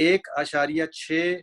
1.6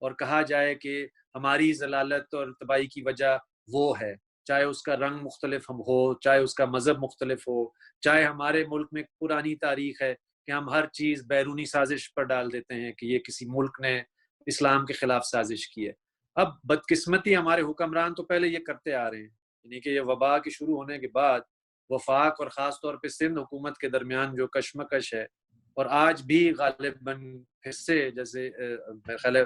اور کہا جائے کہ ہماری ضلالت اور تباہی کی وجہ وہ ہے، چاہے اس کا رنگ مختلف ہو، چاہے اس کا مذہب مختلف ہو، چاہے ہمارے ملک میں پرانی تاریخ ہے کہ ہم ہر چیز بیرونی سازش پر ڈال دیتے ہیں کہ یہ کسی ملک نے اسلام کے خلاف سازش کی ہے۔ اب بدقسمتی ہمارے حکمران تو پہلے یہ کرتے آ رہے ہیں، یعنی کہ یہ وبا کے شروع ہونے کے بعد وفاق اور خاص طور پہ سندھ حکومت کے درمیان جو کشمکش ہے، اور آج بھی غالباً حصے جیسے میرے خیال ہے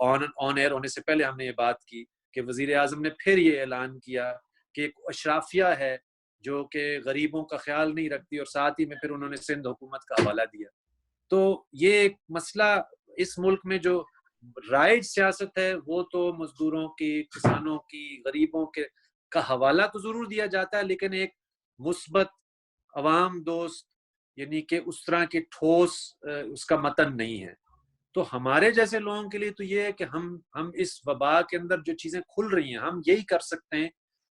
آن ایئر ہونے سے پہلے ہم نے یہ بات کی کہ وزیر اعظم نے پھر یہ اعلان کیا کہ ایک اشرافیہ ہے جو کہ غریبوں کا خیال نہیں رکھتی، اور ساتھ ہی میں پھر انہوں نے سندھ حکومت کا حوالہ دیا۔ تو یہ ایک مسئلہ اس ملک میں جو رائج سیاست ہے وہ تو مزدوروں کی، کسانوں کی، غریبوں کے کا حوالہ تو ضرور دیا جاتا ہے، لیکن ایک مثبت عوام دوست یعنی کہ اس طرح کے ٹھوس اس کا متن نہیں ہے۔ تو ہمارے جیسے لوگوں کے لیے تو یہ ہے کہ ہم اس وبا کے اندر جو چیزیں کھل رہی ہیں ہم یہی کر سکتے ہیں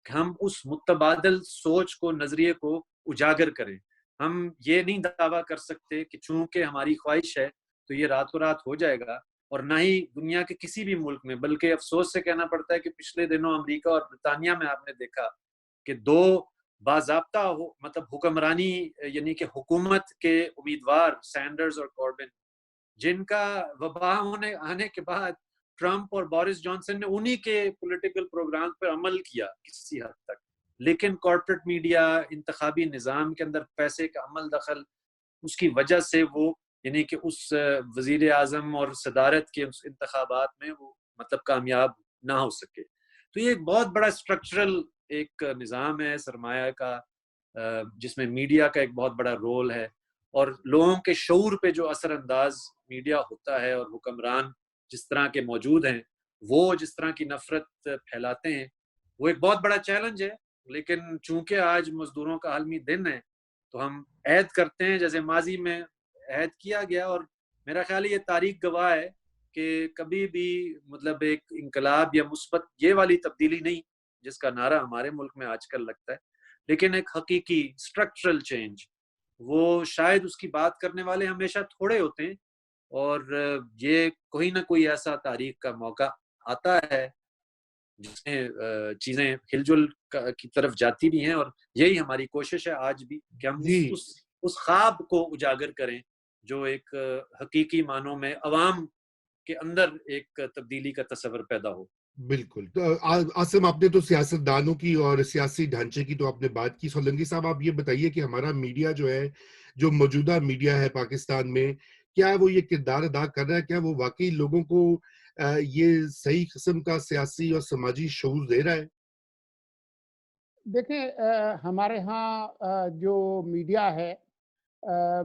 کہ ہم اس متبادل سوچ کو، نظریے کو اجاگر کریں۔ ہم یہ نہیں دعویٰ کر سکتے کہ چونکہ ہماری خواہش ہے تو یہ راتوں رات ہو جائے گا، اور نہ ہی دنیا کے کسی بھی ملک میں، بلکہ افسوس سے کہنا پڑتا ہے کہ پچھلے دنوں امریکہ اور برطانیہ میں آپ نے دیکھا کہ دو باضابطہ مطلب حکمرانی یعنی کہ حکومت کے امیدوار سینڈرز اور کوربن، جن کا وبا آنے کے بعد ٹرمپ اور بورس جانسن نے انہی کے پولیٹیکل پروگرام پر عمل کیا کسی حد تک، لیکن کارپوریٹ میڈیا، انتخابی نظام کے اندر پیسے کا عمل دخل، اس کی وجہ سے وہ یعنی کہ اس وزیر اعظم اور صدارت کے اس انتخابات میں وہ مطلب کامیاب نہ ہو سکے۔ تو یہ ایک بہت بڑا اسٹرکچرل ایک نظام ہے سرمایہ کا، جس میں میڈیا کا ایک بہت بڑا رول ہے، اور لوگوں کے شعور پہ جو اثر انداز میڈیا ہوتا ہے اور حکمران جس طرح کے موجود ہیں وہ جس طرح کی نفرت پھیلاتے ہیں، وہ ایک بہت بڑا چیلنج ہے۔ لیکن چونکہ آج مزدوروں کا عالمی دن ہے تو ہم عہد کرتے ہیں جیسے ماضی میں عہد کیا گیا، اور میرا خیال ہے یہ تاریخ گواہ ہے کہ کبھی بھی مطلب ایک انقلاب یا مثبت یہ والی تبدیلی نہیں جس کا نعرہ ہمارے ملک میں آج کل لگتا ہے، لیکن ایک حقیقی اسٹرکچرل چینج، وہ شاید اس کی بات کرنے والے ہمیشہ تھوڑے ہوتے ہیں، اور یہ کوئی نہ کوئی ایسا تاریخ کا موقع آتا ہے جس میں چیزیں ہل جل کی طرف جاتی بھی ہیں، اور یہی ہماری کوشش ہے آج بھی کہ ہم جی اس خواب کو اجاگر کریں جو ایک حقیقی معنوں میں عوام کے اندر ایک تبدیلی کا تصور پیدا ہو۔ بالکل۔ تو عاصم، آپ نے تو سیاست دانوں کی اور سیاسی ڈھانچے کی تو آپ نے بات کی، سولنگی صاحب آپ یہ بتائیے کہ ہمارا میڈیا جو ہے، جو موجودہ میڈیا ہے پاکستان میں، کیا وہ یہ کردار ادا کر رہا ہے؟ کیا وہ واقعی لوگوں کو یہ صحیح قسم کا سیاسی اور سماجی شعور دے رہا ہے؟ دیکھیں ہمارے ہاں جو میڈیا ہے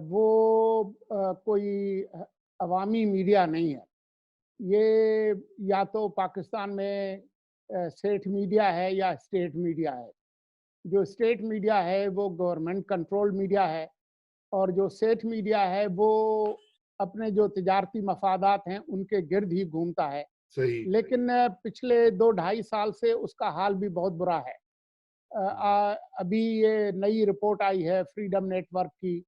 وہ کوئی عوامی میڈیا نہیں ہے۔ یہ یا تو پاکستان میں سیٹھ میڈیا ہے یا اسٹیٹ میڈیا ہے۔ جو اسٹیٹ میڈیا ہے وہ گورنمنٹ کنٹرول میڈیا ہے، اور جو سیٹھ میڈیا ہے وہ اپنے جو تجارتی مفادات ہیں ان کے گرد ہی گھومتا ہے۔ صحیح۔ لیکن پچھلے 2-2.5 سال سے اس کا حال بھی بہت برا ہے۔ ابھی یہ نئی رپورٹ آئی ہے فریڈم نیٹ ورک کی،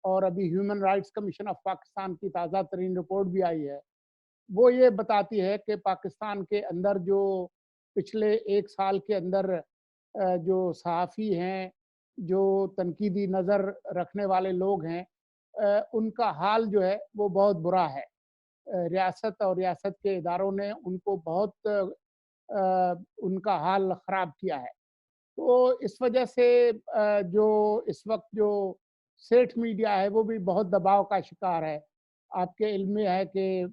اور ابھی human rights commission of Pakistan کی تازہ ترین رپورٹ بھی آئی ہے۔ وہ یہ بتاتی ہے کہ پاکستان کے اندر جو پچھلے 1 سال کے اندر جو صحافی ہیں، جو تنقیدی نظر رکھنے والے لوگ ہیں، ان کا حال جو ہے وہ بہت برا ہے۔ ریاست اور ریاست کے اداروں نے ان کو بہت ان کا حال خراب کیا ہے۔ تو اس وجہ سے جو اس وقت جو سیٹھ میڈیا ہے وہ بھی بہت دباؤ کا شکار ہے۔ آپ کے علم میں ہے کہ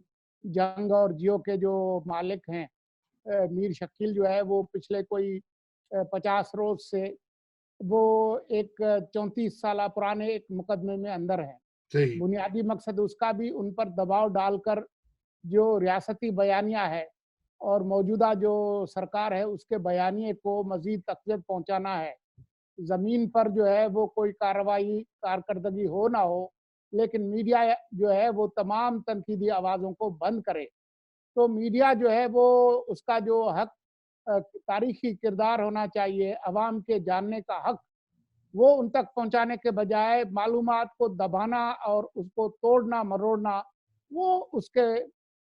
جنگ اور جیو کے جو مالک ہیں میر شکیل جو ہے وہ پچھلے کوئی 50 روز سے وہ ایک 34 سالہ پرانے ایک مقدمے میں اندر ہیں۔ صحیح۔ بنیادی مقصد اس کا بھی ان پر دباؤ ڈال کر جو ریاستی بیانیہ ہے اور موجودہ جو سرکار ہے اس کے بیانیے کو مزید تقویت پہنچانا ہے۔ زمین پر جو ہے وہ کوئی کارکردگی ہو نہ ہو، لیکن میڈیا جو ہے وہ تمام تنقیدی آوازوں کو بند کرے۔ تو میڈیا جو ہے وہ اس کا جو حق تاریخی کردار ہونا چاہیے، عوام کے جاننے کا حق، وہ ان تک پہنچانے کے بجائے معلومات کو دبانا اور اس کو توڑنا مروڑنا، وہ اس کے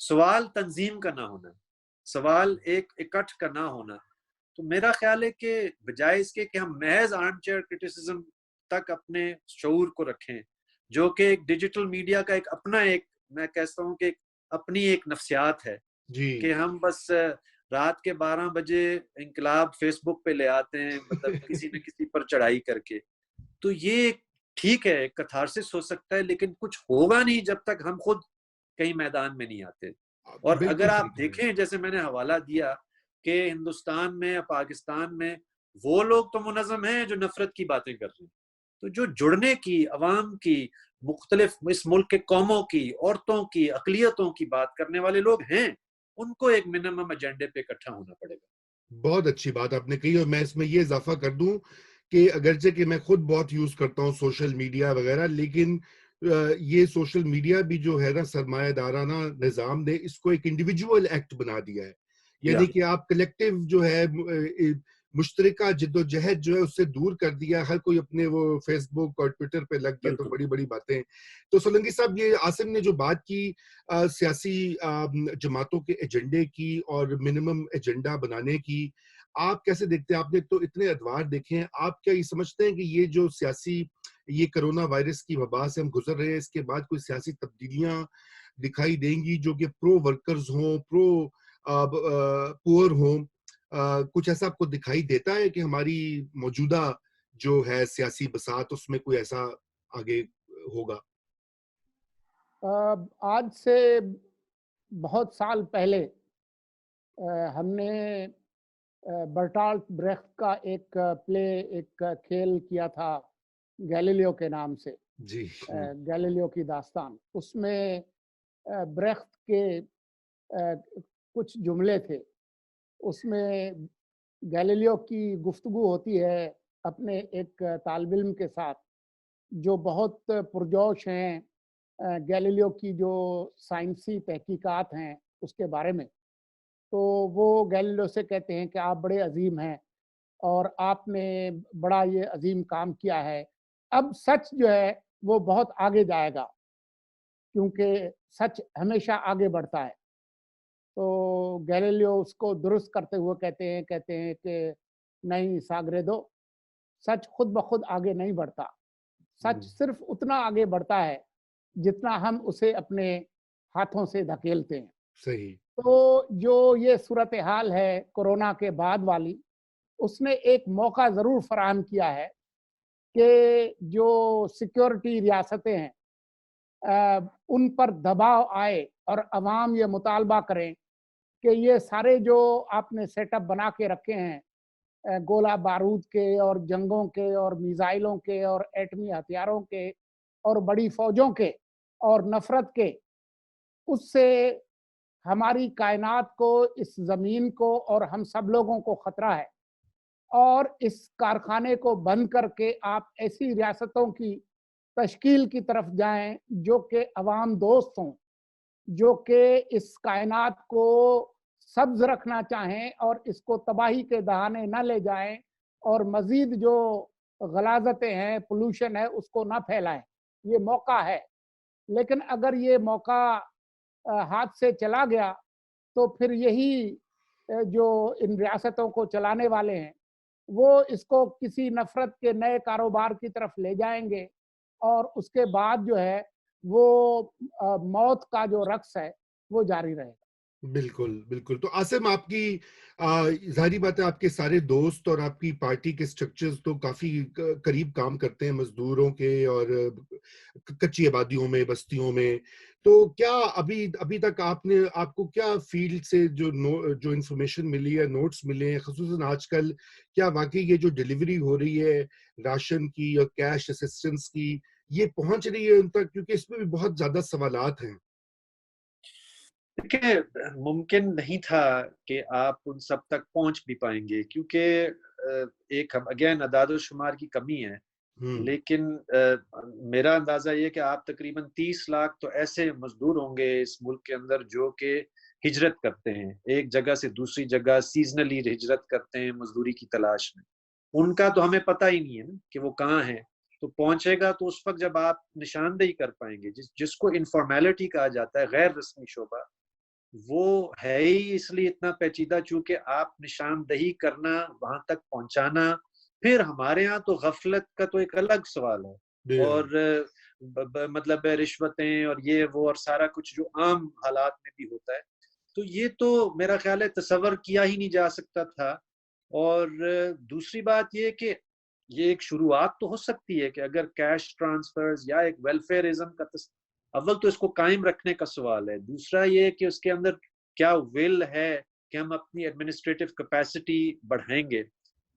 سوال تنظیم کا نہ ہونا، سوال ایک اکٹھ کا نہ ہونا. تو میرا خیال ہے کہ بجائے اس کے کہ ہم محض آرم چیئر کرٹیسزم تک اپنے شعور کو رکھیں، جو کہ ایک ڈیجیٹل میڈیا کا ایک اپنا ایک میں کہتا ہوں کہ اپنی ایک نفسیات ہے جی کہ ہم بس رات کے 12 بجے انقلاب فیس بک پہ لے آتے ہیں، مطلب کسی نہ کسی پر چڑھائی کر کے. تو یہ ٹھیک ہے، کتھارسس ہو سکتا ہے، لیکن کچھ ہوگا نہیں جب تک ہم خود کہیں میدان میں نہیں آتے. اور اگر بالکل صحیح آپ کہہ رہے ہیں. دیکھیں، جیسے میں نے حوالہ دیا کہ ہندوستان میں پاکستان میں وہ لوگ تو منظم ہیں جو نفرت کی باتیں کر رہے ہیں، تو جو جڑنے کی، عوام کی، مختلف اس ملک کے قوموں کی، عورتوں کی، اقلیتوں کی بات کرنے والے لوگ ہیں، ان کو ایک منمم ایجنڈے پہ اکٹھا ہونا پڑے گا. بہت اچھی بات آپ نے کہی، اور میں اس میں یہ اضافہ کر دوں کہ اگرچہ کہ میں خود بہت یوز کرتا ہوں سوشل میڈیا وغیرہ، لیکن یہ سوشل میڈیا بھی جو ہے نا، سرمایہ دارانہ نظام نے اس کو ایک انڈیویجول ایکٹ بنا دیا ہے. یا یعنی کہ آپ کلیکٹیو جو ہے مشترکہ جد و جہد جو ہے اس سے دور کر دیا. ہر کوئی اپنے وہ فیس بک اور ٹویٹر پہ لگ گیا، تو بالکل بڑی بڑی باتیں. تو سولنگی صاحب، یہ عاصم نے جو بات کی سیاسی جماعتوں کے ایجنڈے کی اور منیمم ایجنڈا بنانے کی، آپ کیسے دیکھتے ہیں؟ آپ نے تو اتنے ادوار دیکھے ہیں، آپ کیا یہ سمجھتے ہیں کہ یہ جو سیاسی، یہ کرونا وائرس کی وبا سے ہم گزر رہے ہیں، اس کے بعد کوئی سیاسی تبدیلیاں دکھائی دیں گی جو کہ پرو ورکرز ہوں، پرو پور ہوں؟ کچھ ایسا آپ کو دکھائی دیتا ہے کہ ہماری موجودہ جو ہے سیاسی بساط، اس میں کوئی ایسا آگے ہوگا؟ آج سے بہت سال پہلے ہم نے برٹالٹ بریخت کا ایک ایک کھیل کیا تھا گیلیلیو کے نام سے، جی گیلیلیو کی داستان. اس میں بریخت کے کچھ جملے تھے. اس میں گیلیلیو کی گفتگو ہوتی ہے اپنے ایک طالب علم کے ساتھ جو بہت پرجوش ہیں گیلیلیو کی جو سائنسی تحقیقات ہیں اس کے بارے میں. تو وہ گیلیلیو سے کہتے ہیں کہ آپ بڑے عظیم ہیں اور آپ نے بڑا یہ عظیم کام کیا ہے. اب سچ جو ہے وہ بہت آگے جائے گا، کیونکہ سچ ہمیشہ آگے بڑھتا ہے. تو گیلیلیو اس کو درست کرتے ہوئے کہتے ہیں کہ نہیں ساگریدو، سچ خود بخود آگے نہیں بڑھتا. سچ صرف اتنا آگے بڑھتا ہے جتنا ہم اسے اپنے ہاتھوں سے دھکیلتے ہیں. صحیح. تو جو یہ صورتحال ہے کورونا کے بعد والی، اس نے ایک موقع ضرور فراہم کیا ہے کہ جو سیکیورٹی ریاستیں ہیں ان پر دباؤ آئے اور عوام یہ مطالبہ کریں کہ یہ سارے جو آپ نے سیٹ اپ بنا کے رکھے ہیں گولہ بارود کے اور جنگوں کے اور میزائلوں کے اور ایٹمی ہتھیاروں کے اور بڑی فوجوں کے اور نفرت کے، اس سے ہماری کائنات کو، اس زمین کو اور ہم سب لوگوں کو خطرہ ہے. اور اس کارخانے کو بند کر کے آپ ایسی ریاستوں کی تشکیل کی طرف جائیں جو کہ عوام دوست ہوں، جو کہ اس کائنات کو سبز رکھنا چاہیں اور اس کو تباہی کے دہانے نہ لے جائیں اور مزید جو غلاظتیں ہیں، پولوشن ہے، اس کو نہ پھیلائیں. یہ موقع ہے. لیکن اگر یہ موقع ہاتھ سے چلا گیا تو پھر یہی جو ان ریاستوں کو چلانے والے ہیں وہ اس کو کسی نفرت کے نئے کاروبار کی طرف لے جائیں گے، اور اس کے بعد جو ہے وہ موت کا جو رقص ہے وہ جاری رہے گا. بالکل بالکل. تو عاصم، آپ کی ظاہری بات ہے آپ کے سارے دوست اور آپ کی پارٹی کے سٹرکچرز تو کافی قریب کام کرتے ہیں مزدوروں کے اور کچی آبادیوں میں، بستیوں میں. تو کیا ابھی تک آپ کو کیا فیلڈ سے جو انفارمیشن ملی ہے، نوٹس ملے ہیں، خصوصاً آج کل کیا واقعی یہ جو ڈیلیوری ہو رہی ہے راشن کی اور کیش اسسٹنس کی، یہ پہنچ رہی ہے ان تک؟ کیونکہ اس میں بھی بہت زیادہ سوالات ہیں. دیکھیں، ممکن نہیں تھا کہ آپ ان سب تک پہنچ بھی پائیں گے، کیونکہ ایک اگین اعداد و شمار کی کمی ہے. لیکن میرا اندازہ یہ کہ آپ تقریباً 30 لاکھ تو ایسے مزدور ہوں گے اس ملک کے اندر جو کہ ہجرت کرتے ہیں، ایک جگہ سے دوسری جگہ سیزنلی ہجرت کرتے ہیں مزدوری کی تلاش میں. ان کا تو ہمیں پتہ ہی نہیں ہے نا کہ وہ کہاں ہیں. تو پہنچے گا تو اس وقت جب آپ نشاندہی کر پائیں گے، جس کو انفارمیلٹی کہا جاتا ہے، غیر رسمی شعبہ، وہ ہے ہی اس لیے اتنا پیچیدہ چونکہ آپ نشاندہی کرنا، وہاں تک پہنچانا، پھر ہمارے ہاں تو غفلت کا تو ایک الگ سوال ہے، اور مطلب رشوتیں اور یہ وہ اور سارا کچھ جو عام حالات میں بھی ہوتا ہے، تو یہ تو میرا خیال ہے تصور کیا ہی نہیں جا سکتا تھا۔ اور دوسری بات یہ کہ یہ ایک شروعات تو ہو سکتی ہے کہ اگر کیش ٹرانسفرز یا ایک ویلفیئرزم کا اول تو اس کو قائم رکھنے کا سوال ہے، دوسرا یہ کہ اس کے اندر کیا ول ہے کہ ہم اپنی ایڈمنسٹریٹو کیپیسٹی بڑھائیں گے۔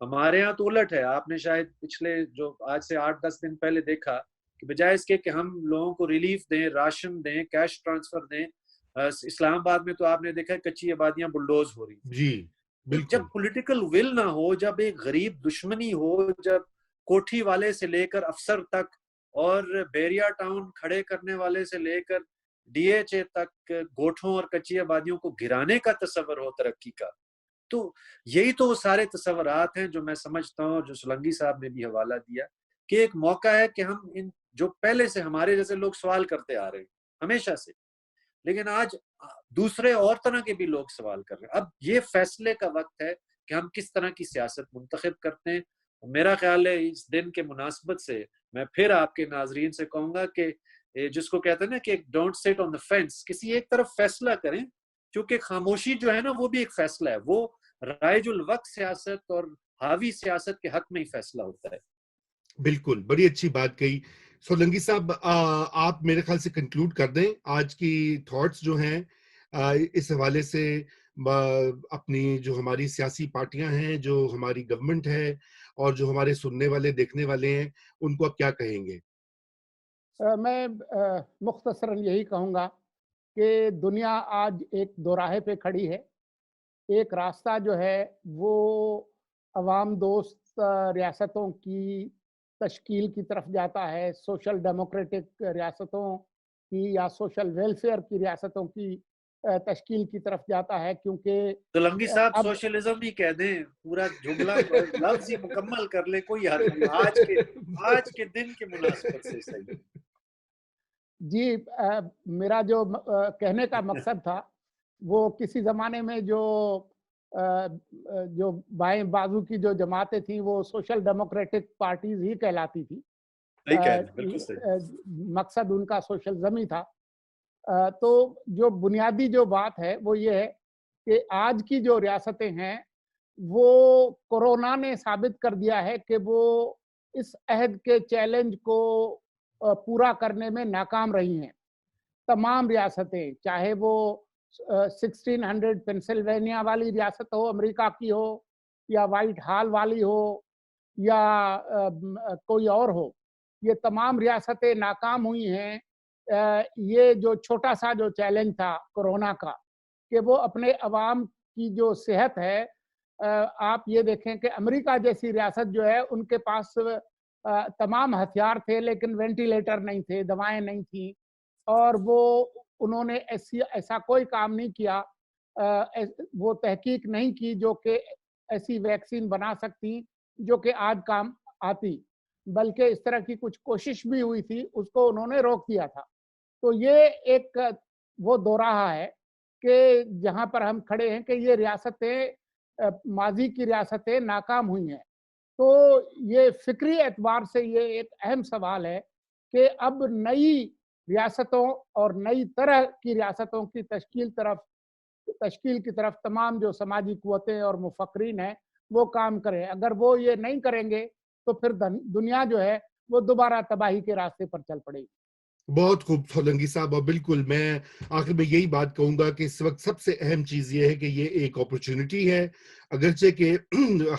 ہمارے ہاں تو الٹ ہے، آپ نے شاید پچھلے جو آج سے 8-10 دن پہلے دیکھا کہ بجائے اس کے کہ ہم لوگوں کو ریلیف دیں، راشن دیں، کیش ٹرانسفر دیں، اسلام آباد میں تو آپ نے دیکھا کچی آبادیاں بلڈوز ہو رہی ہیں۔ جی تو جب بالکل پولیٹیکل ول نہ ہو، جب ایک غریب دشمنی ہو، جب کوٹھی والے سے لے کر افسر تک اور بیریا ٹاؤن کھڑے کرنے والے سے لے کر ڈی ایچ اے تک گوٹھوں اور کچی آبادیوں کو گرانے کا تصور ہو ترقی کا، تو یہی تو وہ سارے تصورات ہیں جو میں سمجھتا ہوں، جو سولنگی صاحب نے بھی حوالہ دیا کہ ایک موقع ہے کہ ہم ان جو پہلے سے ہمارے جیسے لوگ سوال کرتے آ رہے ہیں ہمیشہ سے، لیکن آج دوسرے اور طرح کے بھی لوگ سوال کر رہے ہیں، اب یہ فیصلے کا وقت ہے کہ ہم کس طرح کی سیاست منتخب کرتے ہیں۔ میرا خیال ہے اس دن کے مناسبت سے میں پھر آپ کے ناظرین سے کہوں گا کہ جس کو کہتے ہیں نا کہ ڈونٹ سٹ آن دا فینس، کسی ایک طرف فیصلہ کریں، کیونکہ خاموشی جو ہے نا وہ بھی ایک فیصلہ ہے، وہ رائج الوقت سیاست اور حاوی سیاست کے حق میں ہی فیصلہ ہوتا ہے۔ بالکل، بڑی اچھی بات کہی سولنگی صاحب۔ آپ میرے خیال سے کنکلوڈ کر دیں آج کی تھاٹس جو ہیں اس حوالے سے، اپنی جو ہماری سیاسی پارٹیاں ہیں، جو ہماری گورنمنٹ ہے، اور جو ہمارے سننے والے دیکھنے والے ہیں، ان کو آپ کیا کہیں گے؟ میں مختصراً یہی کہوں گا کہ دنیا آج ایک دوراہے پہ کھڑی ہے۔ ایک راستہ جو ہے وہ عوام دوست ریاستوں کی تشکیل کی طرف جاتا ہے، سوشل ڈیموکریٹک ریاستوں کی یا سوشل ویلفیئر کی ریاستوں کی تشکیل کی طرف جاتا ہے، کیونکہ سولنگی صاحب اب سوشلزم ہی کہہ دیں، پورا جملہ لفظ ہی مکمل کر لیں، کوئی حرج نہیں، آج کے دن کے مناسبت سے صحیح۔ جی، میرا جو کہنے کا مقصد تھا وہ کسی زمانے میں جو بائیں بازو کی جو جماعتیں تھیں وہ سوشل ڈیموکریٹک پارٹیز ہی کہلاتی تھی، صحیح کہہ رہے ہیں، بالکل صحیح۔ مقصد ان کا سوشلزم ہی تھا۔ تو جو بنیادی جو بات ہے وہ یہ ہے کہ آج کی جو ریاستیں ہیں وہ کورونا نے ثابت کر دیا ہے کہ وہ اس عہد کے چیلنج کو پورا کرنے میں ناکام رہی ہیں۔ تمام ریاستیں، چاہے وہ 1600 پینسلوینیا والی ریاست ہو امریکہ کی ہو، یا وائٹ ہال والی ہو، یا کوئی اور ہو، یہ تمام ریاستیں ناکام ہوئی ہیں۔ یہ جو چھوٹا سا جو چیلنج تھا کورونا کا کہ وہ اپنے عوام کی جو صحت ہے، آپ یہ دیکھیں کہ امریکہ جیسی ریاست جو ہے ان کے پاس تمام ہتھیار تھے لیکن وینٹیلیٹر نہیں تھے، دوائیں نہیں تھیں، اور انہوں نے ایسا کوئی کام نہیں کیا، وہ تحقیق نہیں کی جو کہ ایسی ویکسین بنا سکتی جو کہ آج کام آتی، بلکہ اس طرح کی کچھ کوشش بھی ہوئی تھی، اس کو انہوں نے روک دیا تھا۔ تو یہ ایک وہ دوراہا ہے کہ جہاں پر ہم کھڑے ہیں کہ یہ ریاستیں ماضی کی ریاستیں ناکام ہوئی ہیں۔ تو یہ فکری اعتبار سے یہ ایک اہم سوال ہے کہ اب نئی ریاستوں اور نئی طرح کی ریاستوں کی تشکیل کی طرف تمام جو سماجی قوتیں اور مفکرین ہیں وہ کام کریں۔ اگر وہ یہ نہیں کریں گے تو پھر دنیا جو ہے وہ دوبارہ تباہی کے راستے پر چل پڑے گی۔ بہت خوب سولنگی صاحب، اور بالکل میں آخر میں یہی بات کہوں گا کہ اس وقت سب سے اہم چیز یہ ہے کہ یہ ایک اپرچونٹی ہے، اگرچہ کہ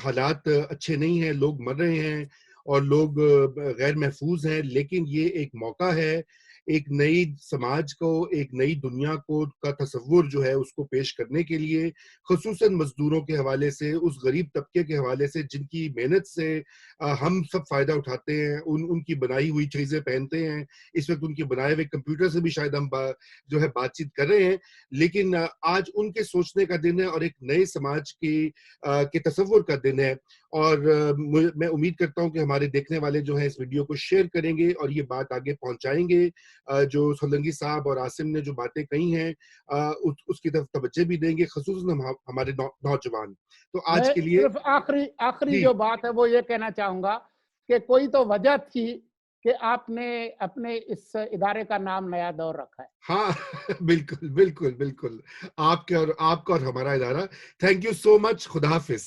حالات اچھے نہیں ہیں، لوگ مر رہے ہیں اور لوگ غیر محفوظ ہیں، لیکن یہ ایک موقع ہے ایک نئی سماج کو، ایک نئی دنیا کو کا تصور جو ہے اس کو پیش کرنے کے لیے، خصوصاً مزدوروں کے حوالے سے، اس غریب طبقے کے حوالے سے جن کی محنت سے ہم سب فائدہ اٹھاتے ہیں، ان کی بنائی ہوئی چیزیں پہنتے ہیں، اس وقت ان کے بنائے ہوئے کمپیوٹر سے بھی شاید ہم جو ہے بات چیت کر رہے ہیں، لیکن آج ان کے سوچنے کا دن ہے اور ایک نئے سماج کے تصور کا دن ہے۔ اور میں امید کرتا ہوں کہ ہمارے دیکھنے والے جو ہیں اس ویڈیو کو شیئر کریں گے اور یہ بات آگے پہنچائیں گے جو سولنگی صاحب اور عاصم نے جو باتیں کہی ہیں اس کی طرف توجہ بھی دیں گے، خصوصاً ہمارے نوجوان. تو آج میں کے لیے صرف آخری جی جو بات ہے وہ یہ کہنا چاہوں گا کہ کوئی تو وجہ تھی کہ آپ نے اپنے اس ادارے کا نام نیا دور رکھا ہے. ہاں بالکل بالکل بالکل، آپ کا اور ہمارا ادارہ. تھینک یو سو مچ. خدا حافظ.